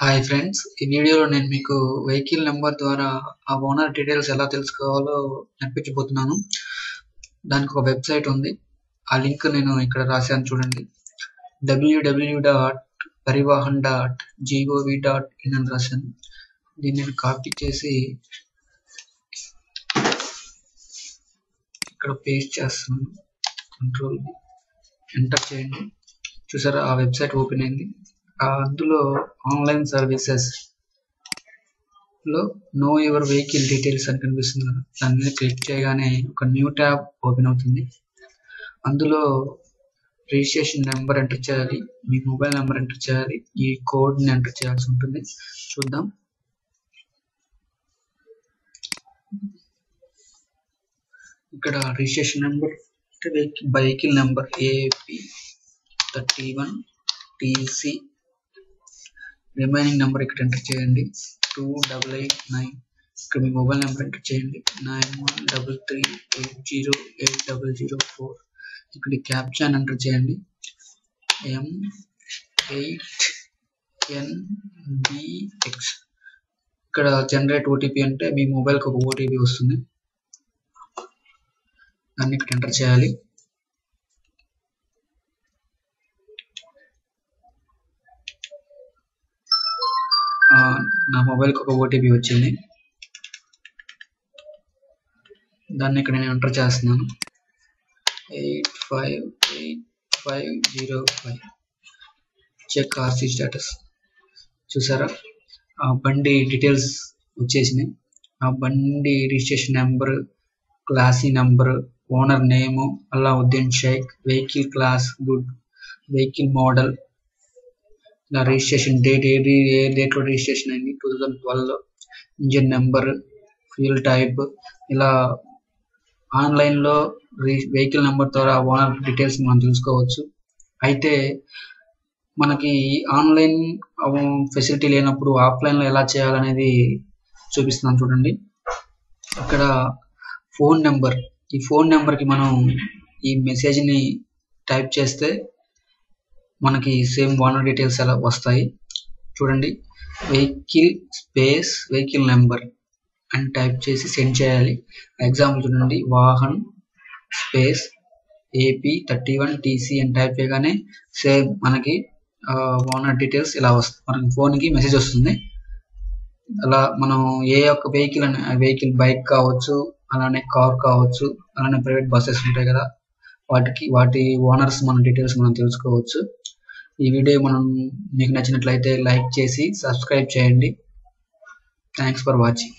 Hi friends, ఈ వీడియోలో నేను మీకు వెహికల్ నెంబర్ ద్వారా ఆ ఓనర్ డీటెయిల్స్ ఎలా తెలుసుకోవాలో నేర్పించబోతున్నాను. దానికి ఒక వెబ్సైట్ ఉంది. ఆ లింక్ నేను ఇక్కడ రాశాను చూడండి. www.parivahan.gov.in అని రాశాను. దీన్ని నేను కాపీ చేసి ఇక్కడ పేస్ట్ చేస్తున్నాను. కంట్రోల్ ఎంటర్ చేయండి. చూసారా, ఆ వెబ్సైట్ ఓపెన్ అయింది. అందులో ఆన్లైన్ సర్వీసెస్ లో నో యువర్ వెహికల్ డీటెయిల్స్ అని కనిపిస్తుంది కదా, దాని మీద క్లిక్ చేయగానే ఒక న్యూ ట్యాబ్ ఓపెన్ అవుతుంది. అందులో రిజిస్ట్రేషన్ నెంబర్ ఎంటర్ చేయాలి, మీ మొబైల్ నెంబర్ ఎంటర్ చేయాలి, ఈ కోడ్ని ఎంటర్ చేయాల్సి ఉంటుంది. చూద్దాం. ఇక్కడ registration number vehicle number AP31TC, remaining number ఇక్కడ ఎంటర్ చేయండి 2889. ఇక్కడ మీ మొబైల్ నెంబర్ ఎంటర్ చేయండి 9133808004. ఇక్కడ క్యాప్చాన్ ఎంటర్ చేయండి M8NBX. ఇక్కడ జనరేట్ ఓటీపీ అంటే మీ మొబైల్కి ఒక ఓటీపీ వస్తుంది, దాన్ని ఇక్కడ ఎంటర్ చేయాలి. నా మొబైల్కి ఒక ఓటీపీ వచ్చింది, దాన్ని ఇక్కడ నేను ఎంటర్ చేస్తున్నాను 858505. Check RC status. చూసారా, ఆ బండి డీటెయిల్స్ వచ్చేసినాయి. ఆ బండి రిజిస్ట్రేషన్ నెంబర్, క్లాసీ number, owner name Allauddin Shaik, vehicle class good, vehicle model, registration date ఏ డేట్లో రిజిస్ట్రేషన్ అయింది 2012, ఇంజిన్ నెంబర్, ఫ్యూల్ టైప్. ఇలా ఆన్లైన్లో వెహికల్ నెంబర్ ద్వారా ఓనర్ డీటెయిల్స్ మనం తెలుసుకోవచ్చు. అయితే మనకి ఆన్లైన్ ఫెసిలిటీ లేనప్పుడు ఆఫ్లైన్లో ఎలా చేయాలనేది చూపిస్తున్నాను చూడండి. ఇక్కడ ఫోన్ నెంబర్, ఈ ఫోన్ నెంబర్కి మనం ఈ మెసేజ్ని టైప్ చేస్తే మనకి సేమ్ ఓనర్ డీటెయిల్స్ ఎలా వస్తాయి చూడండి. వెహికల్ నెంబర్ అని టైప్ చేసి సెండ్ చేయాలి. ఎగ్జాంపుల్ చూడండి, వాహన్ స్పేస్ AP31TC అని టైప్ చేయగానే సేమ్ మనకి ఓనర్ డీటెయిల్స్ ఇలా వస్తుంది. మనకి ఫోన్కి మెసేజ్ వస్తుంది. అలా మనం ఏ ఒక్క వెహికల్ బైక్ కావచ్చు, అలానే కార్ కావచ్చు, అలానే ప్రైవేట్ బస్సెస్ ఉంటాయి కదా, వాటి ఓనర్స్ మన డీటెయిల్స్ మనం తెలుసుకోవచ్చు. ఈ వీడియో మీకు నచ్చినట్లయితే లైక్ చేసి సబ్స్క్రైబ్ చేయండి. Thanks for watching.